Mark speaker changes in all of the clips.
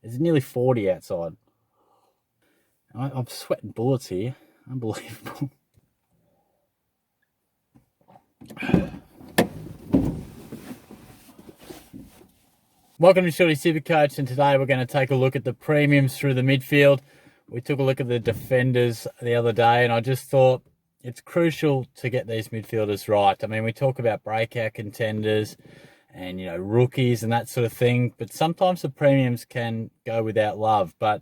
Speaker 1: It's nearly 40 outside. I'm sweating bullets here. Unbelievable. Welcome to Shorty SuperCoach, and today we're going to take a look at the premiums through the midfield. We took a look at the defenders the other day, and I just thought it's crucial to get these midfielders right. I mean, we talk about breakout contenders and, rookies and that sort of thing, but sometimes the premiums can go without love. But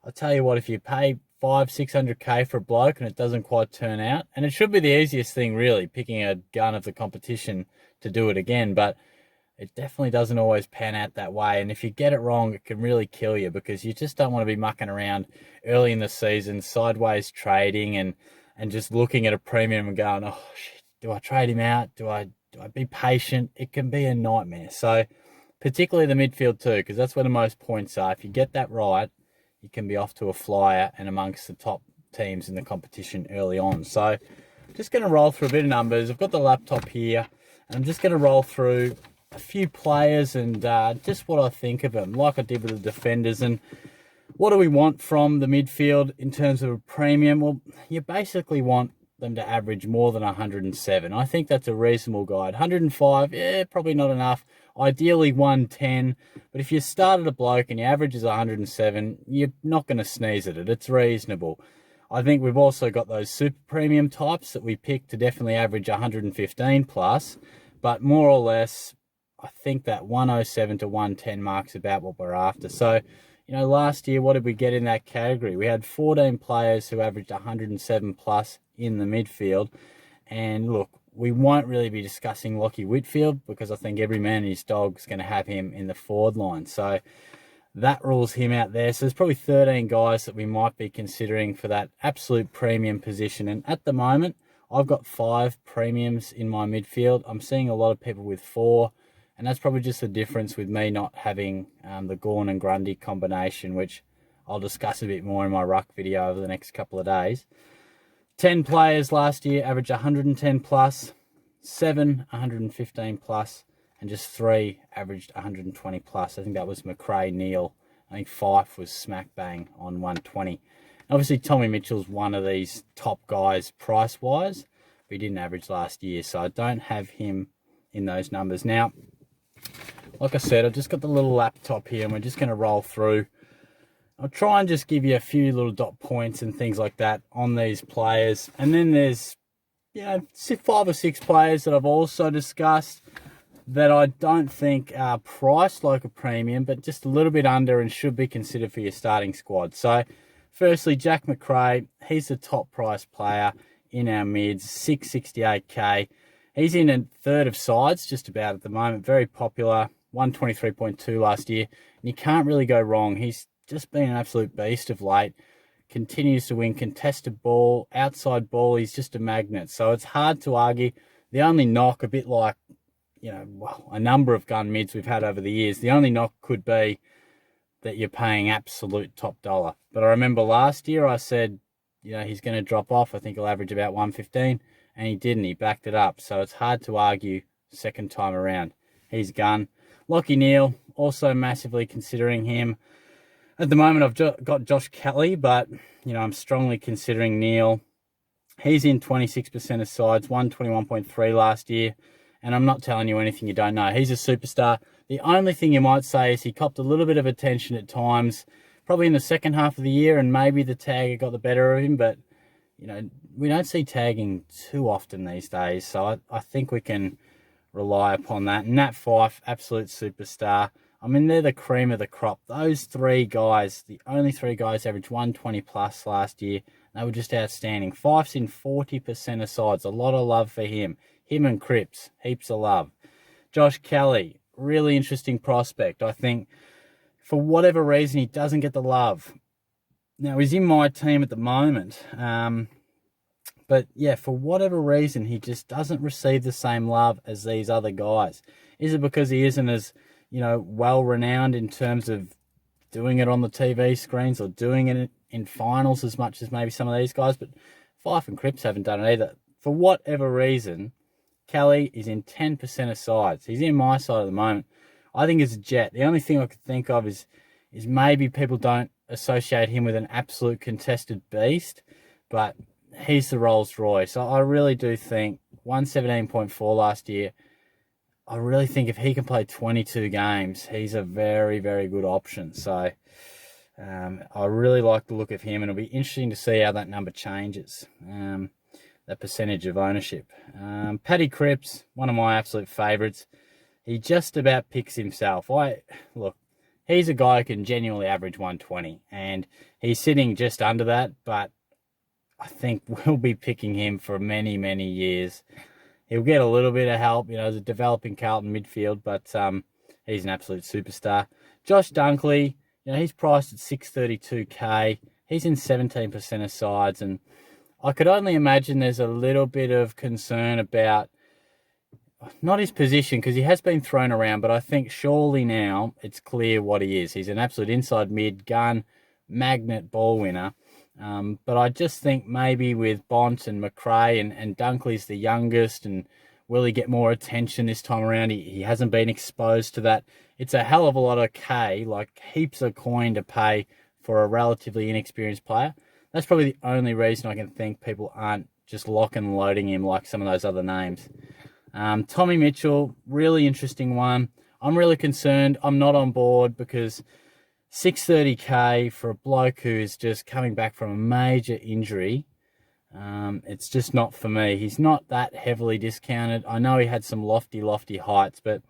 Speaker 1: I'll tell you what, if you pay $500-600K for a bloke and it doesn't quite turn out, and it should be the easiest thing really, picking a gun of the competition to do it again, but it definitely doesn't always pan out that way. And if you get it wrong, it can really kill you, because you just don't want to be mucking around early in the season, sideways trading and just looking at a premium and going, oh, shit, do I trade him out? Do I be patient? It can be a nightmare. So particularly the midfield too, because that's where the most points are. If you get that right, you can be off to a flyer and amongst the top teams in the competition early on. So I'm just going to roll through a bit of numbers. I've got the laptop here, and I'm just going to roll through a few players and just what I think of them, like I did with the defenders. And what do we want from the midfield in terms of a premium? Well, you basically want them to average more than 107. I think that's a reasonable guide. 105, probably not enough. Ideally 110. But if you started a bloke and your average is 107, you're not going to sneeze at it. It's reasonable. I think we've also got those super premium types that we pick to definitely average 115 plus. But more or less, I think that 107 to 110 mark's about what we're after. So, last year, what did we get in that category? We had 14 players who averaged 107 plus in the midfield. And look, we won't really be discussing Lachie Whitfield, because I think every man and his dog is going to have him in the forward line. So that rules him out there. So there's probably 13 guys that we might be considering for that absolute premium position. And at the moment, I've got 5 premiums in my midfield. I'm seeing a lot of people with 4. And that's probably just the difference with me not having the Gawn and Grundy combination, which I'll discuss a bit more in my ruck video over the next couple of days. 10 players last year averaged 110 plus, 7 115 plus, and just 3 averaged 120 plus. I think that was McRae, Neal. I think Fife was smack bang on 120. Obviously, Tommy Mitchell's one of these top guys price-wise, but he didn't average last year, so I don't have him in those numbers. Now, like I said, I've just got the little laptop here, and we're just going to roll through. I'll try and just give you a few little dot points and things like that on these players. And then there's, 5 or 6 players that I've also discussed that I don't think are priced like a premium, but just a little bit under and should be considered for your starting squad. So, firstly, Jack McRae, he's the top price player in our mids, 668K. He's in a third of sides just about at the moment. Very popular, 123.2 last year. And you can't really go wrong. He's just been an absolute beast of late. Continues to win contested ball, outside ball. He's just a magnet. So it's hard to argue. The only knock, a bit like, a number of gun mids we've had over the years, the only knock could be that you're paying absolute top dollar. But I remember last year I said, he's going to drop off. I think he'll average about 115. And he didn't. He backed it up. So it's hard to argue second time around. He's gun. Lachie Neal, also massively considering him. At the moment, I've got Josh Kelly, but, I'm strongly considering Neal. He's in 26% of sides, 121.3 last year. And I'm not telling you anything you don't know. He's a superstar. The only thing you might say is he copped a little bit of attention at times, probably in the second half of the year, and maybe the tagger got the better of him, but we don't see tagging too often these days, so I think we can rely upon that. Nat Fife, absolute superstar. I mean, they're the cream of the crop. Those 3 guys, the only 3 guys averaged 120 plus last year. They were just outstanding. Fife's in 40% of sides. A lot of love for him. Him and Cripps, heaps of love. Josh Kelly, really interesting prospect. I think for whatever reason, he doesn't get the love. Now, he's in my team at the moment. But, for whatever reason, he just doesn't receive the same love as these other guys. Is it because he isn't as, well-renowned in terms of doing it on the TV screens or doing it in finals as much as maybe some of these guys? But Fife and Cripps haven't done it either. For whatever reason, Kelly is in 10% of sides. He's in my side at the moment. I think it's a jet. The only thing I could think of is is maybe people don't associate him with an absolute contested beast, but he's the Rolls Royce. I really do think 117.4 last year. I really think if he can play 22 games, he's a very, very good option. So I really like the look of him, and it'll be interesting to see how that number changes, that percentage of ownership. Paddy Cripps, one of my absolute favourites. He just about picks himself. Look, he's a guy who can genuinely average 120, and he's sitting just under that, but I think we'll be picking him for many, many years. He'll get a little bit of help, as a developing Carlton midfield, but he's an absolute superstar. Josh Dunkley, he's priced at 632k. He's in 17% of sides, and I could only imagine there's a little bit of concern about not his position, because he has been thrown around, but I think surely now it's clear what he is. He's an absolute inside mid gun, magnet ball winner. But I just think maybe with Bont and McRae and Dunkley's the youngest, and will he get more attention this time around? He hasn't been exposed to that. It's a hell of a lot of like heaps of coin to pay for a relatively inexperienced player. That's probably the only reason I can think people aren't just lock and loading him like some of those other names. Tommy Mitchell, really interesting one. I'm really concerned. I'm not on board because 630k for a bloke who's just coming back from a major injury, it's just not for me. He's not that heavily discounted. I know he had some lofty heights, but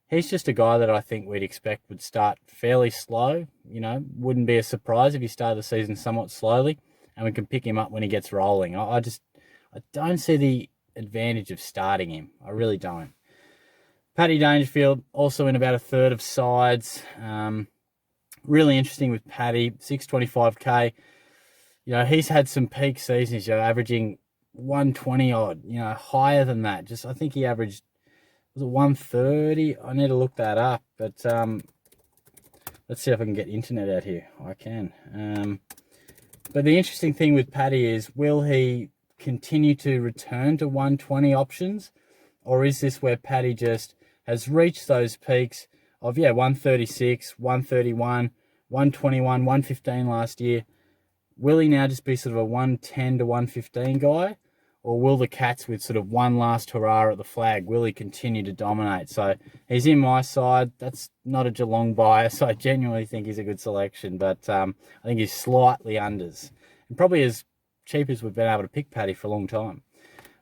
Speaker 1: he's just a guy that I think we'd expect would start fairly slow. Wouldn't be a surprise if he started the season somewhat slowly, and we can pick him up when he gets rolling. I don't see the advantage of starting him. I really don't. Paddy Dangerfield, also in about a third of sides. Really interesting with Paddy, 625k. He's had some peak seasons, averaging 120 odd, higher than that. I think he averaged, was it 130? I need to look that up, but let's see if I can get internet out here. I can. But the interesting thing with Paddy is, will he continue to return to 120 options, or is this where Paddy just has reached those peaks of 136, 131, 121, 115 last year? Will he now just be sort of a 110 to 115 guy, or will the Cats, with sort of one last hurrah at the flag, will he continue to dominate? So he's in my side. That's not a Geelong bias. I genuinely think he's a good selection, but I think he's slightly unders, and probably as cheap as we've been able to pick Paddy for a long time.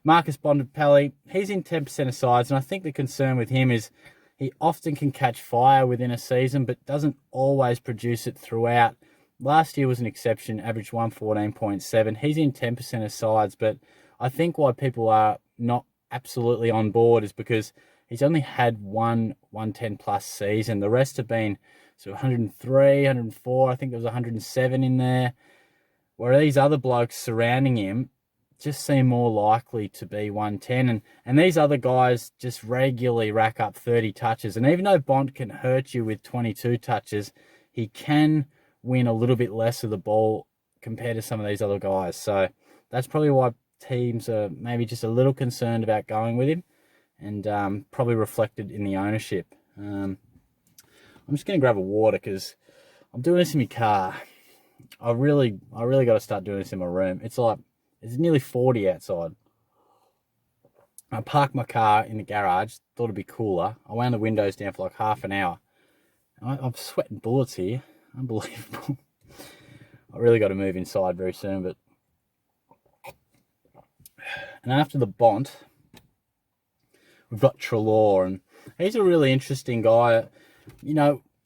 Speaker 1: Marcus Bontempelli, he's in 10% of sides, and I think the concern with him is he often can catch fire within a season, but doesn't always produce it throughout. Last year was an exception, averaged 114.7. He's in 10% of sides, but I think why people are not absolutely on board is because he's only had one 110-plus season. The rest have been sort of 103, 104. I think there was 107 in there, where these other blokes surrounding him just seem more likely to be 110. And these other guys just regularly rack up 30 touches. And even though Bont can hurt you with 22 touches, he can win a little bit less of the ball compared to some of these other guys. So that's probably why teams are maybe just a little concerned about going with him, and probably reflected in the ownership. I'm just going to grab a water because I'm doing this in my car. I really got to start doing this in my room. It's nearly 40 outside. I parked my car in the garage, thought it'd be cooler. I wound the windows down for like half an hour. I'm sweating bullets here. Unbelievable. I really got to move inside very soon. But and after the Bont, we've got Treloar, and he's a really interesting guy.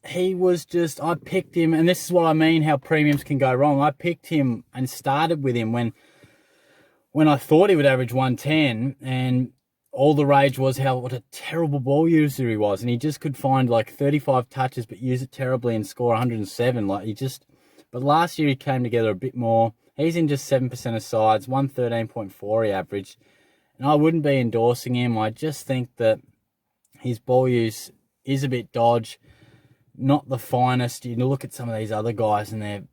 Speaker 1: He was I picked him, and this is what I mean, how premiums can go wrong. I picked him and started with him when I thought he would average 110, and all the rage was what a terrible ball user he was, and he just could find like 35 touches but use it terribly and score 107. But last year he came together a bit more. He's in just 7% of sides, 113.4 he averaged, and I wouldn't be endorsing him. I just think that his ball use is a bit dodge, not the finest. You look at some of these other guys, and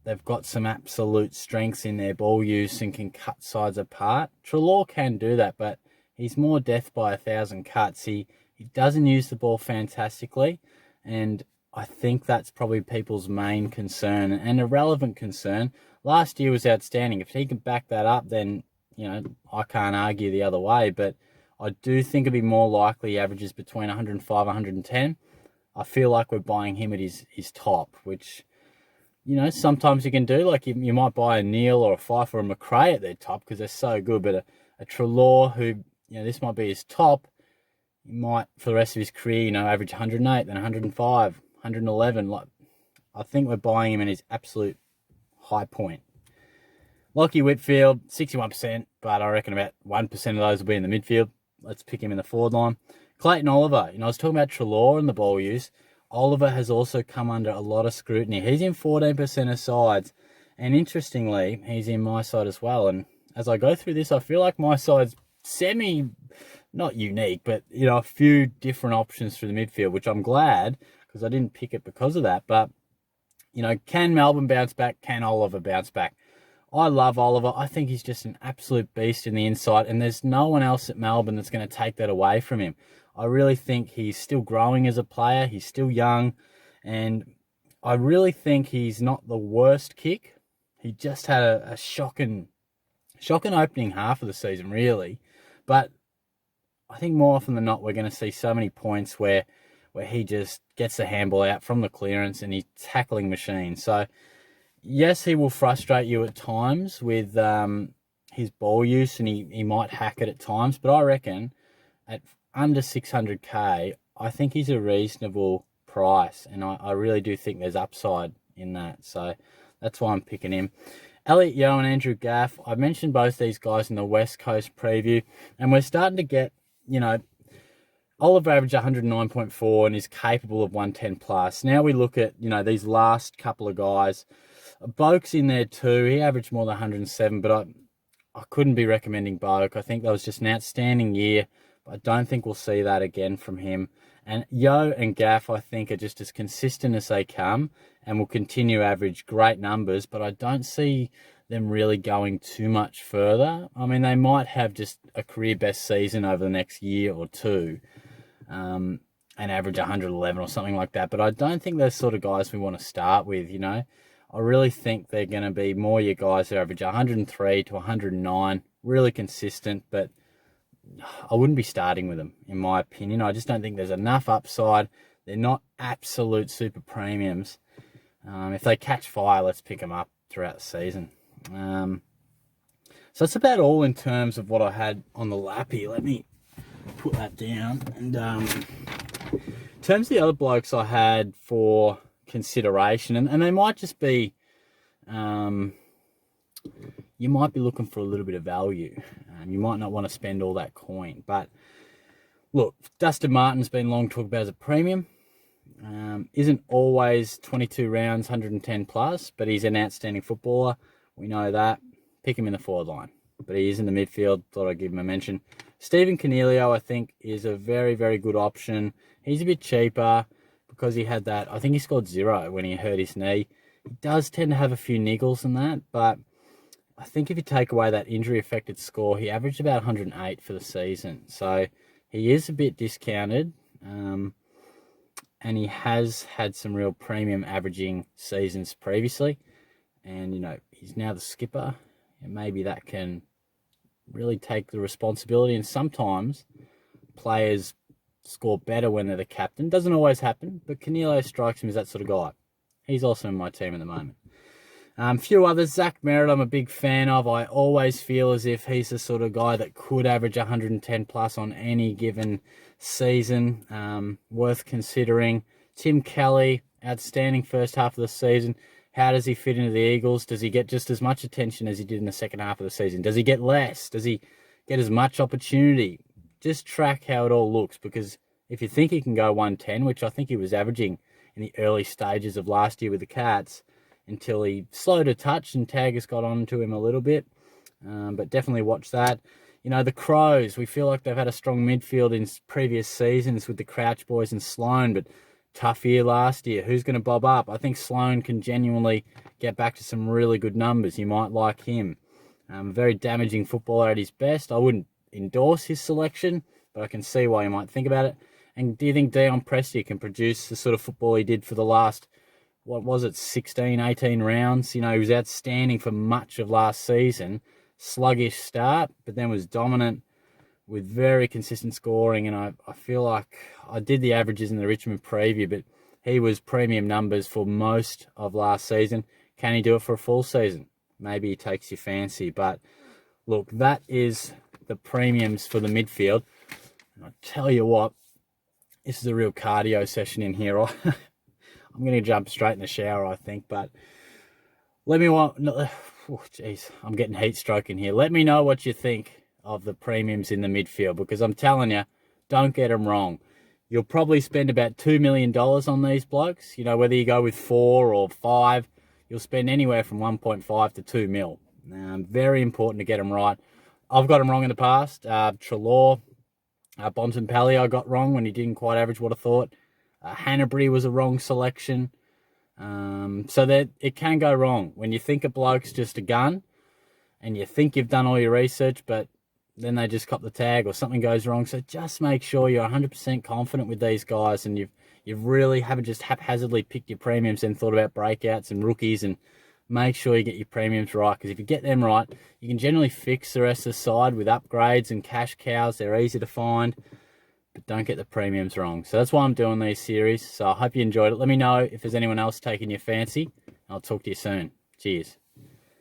Speaker 1: they've got some absolute strengths in their ball use and can cut sides apart. Treloar can do that, but he's more death by 1,000 cuts. He doesn't use the ball fantastically, and I think that's probably people's main concern and a relevant concern. Last year was outstanding. If he can back that up, then, I can't argue the other way. But I do think it'd be more likely he averages between 105 and 110. I feel like we're buying him at his top, which, sometimes you can do. Like you might buy a Neil or a Fife or a McRae at their top because they're so good. But a Treloar who, this might be his top, he might, for the rest of his career, average 108, then 105, 111. Like, I think we're buying him in his absolute high point. Lockie Whitfield, 61%, but I reckon about 1% of those will be in the midfield. Let's pick him in the forward line. Clayton Oliver, I was talking about Treloar and the ball use. Oliver has also come under a lot of scrutiny. He's in 14% of sides, and interestingly, he's in my side as well. And as I go through this, I feel like my side's not unique, but, a few different options through the midfield, which I'm glad because I didn't pick it because of that. But, can Melbourne bounce back? Can Oliver bounce back? I love Oliver. I think he's just an absolute beast in the inside, and there's no one else at Melbourne that's going to take that away from him. I really think he's still growing as a player. He's still young, and I really think he's not the worst kick. He just had a shocking opening half of the season, really. But I think more often than not, we're going to see so many points where he just gets the handball out from the clearance and he's tackling machine. So, yes, he will frustrate you at times with his ball use, and he might hack it at times. But I reckon at under 600k, I think he's a reasonable price, and I really do think there's upside in that. So that's why I'm picking him. Elliot Yeo and Andrew Gaff, I mentioned both these guys in the West Coast preview, and we're starting to get, Oliver averaged 109.4 and is capable of 110 plus. Now we look at, these last couple of guys. Boak's in there too. He averaged more than 107, but I couldn't be recommending Boak. I think that was just an outstanding year. But I don't think we'll see that again from him. And Yeo and Gaff, I think, are just as consistent as they come and will continue to average great numbers, but I don't see them really going too much further. I mean, they might have just a career best season over the next year or two and average 111 or something like that, but I don't think they're the sort of guys we want to start with, I really think they're going to be more your guys that average 103 to 109, really consistent, but I wouldn't be starting with them, in my opinion. I just don't think there's enough upside. They're not absolute super premiums. If they catch fire, let's pick them up throughout the season. So that's about all in terms of what I had on the lap here. Let me put that down. And in terms of the other blokes I had for consideration, and they might just be, you might be looking for a little bit of value. You might not want to spend all that coin. But look, Dustin Martin's been long talked about as a premium. Isn't always 22 rounds, 110 plus, but he's an outstanding footballer. We know that. Pick him in the forward line. But he is in the midfield. Thought I'd give him a mention. Stephen Cornelio, I think, is a very, very good option. He's a bit cheaper because he had that. I think he scored 0 when he hurt his knee. He does tend to have a few niggles in that, but I think if you take away that injury-affected score, he averaged about 108 for the season. So he is a bit discounted, and he has had some real premium averaging seasons previously. And, he's now the skipper, and maybe that can really take the responsibility. And sometimes players score better when they're the captain. Doesn't always happen, but Canelo strikes me as that sort of guy. He's also in my team at the moment. A few others. Zach Merritt, I'm a big fan of. I always feel as if he's the sort of guy that could average 110 plus on any given season. Worth considering. Tim Kelly, outstanding first half of the season. How does he fit into the Eagles? Does he get just as much attention as he did in the second half of the season? Does he get less? Does he get as much opportunity? Just track how it all looks, because if you think he can go 110, which I think he was averaging in the early stages of last year with the Cats, until he slowed a touch and Taggers got on to him a little bit. But definitely watch that. The Crows, we feel like they've had a strong midfield in previous seasons with the Crouch boys and Sloan, but tough year last year. Who's going to bob up? I think Sloan can genuinely get back to some really good numbers. You might like him. Very damaging footballer at his best. I wouldn't endorse his selection, but I can see why you might think about it. And do you think Dion Prestia can produce the sort of football he did for the last, 16, 18 rounds? You know, he was outstanding for much of last season. Sluggish start, but then was dominant with very consistent scoring. And I feel like I did the averages in the Richmond preview, but he was premium numbers for most of last season. Can he do it for a full season? Maybe he takes your fancy. But look, that is the premiums for the midfield. And I tell you what, this is a real cardio session in here. I'm going to jump straight in the shower, I think. But let me I'm getting heat stroke in here. Let me know what you think of the premiums in the midfield, because I'm telling you, don't get them wrong. You'll probably spend about $2 million on these blokes. You know, whether you go with 4 or 5, you'll spend anywhere from 1.5 to 2 mil. Very important to get them right. I've got them wrong in the past. Treloar, Bontempelli I got wrong when he didn't quite average what I thought. Hanbury was a wrong selection. So that it can go wrong. When you think a bloke's just a gun and you think you've done all your research, but then they just cop the tag or something goes wrong. So just make sure you're 100% confident with these guys, and you've really haven't just haphazardly picked your premiums and thought about breakouts and rookies, and make sure you get your premiums right, because if you get them right, you can generally fix the rest of the side with upgrades and cash cows. They're easy to find, but don't get the premiums wrong. So that's why I'm doing these series. So I hope you enjoyed it. Let me know if there's anyone else taking your fancy. I'll talk to you soon. Cheers.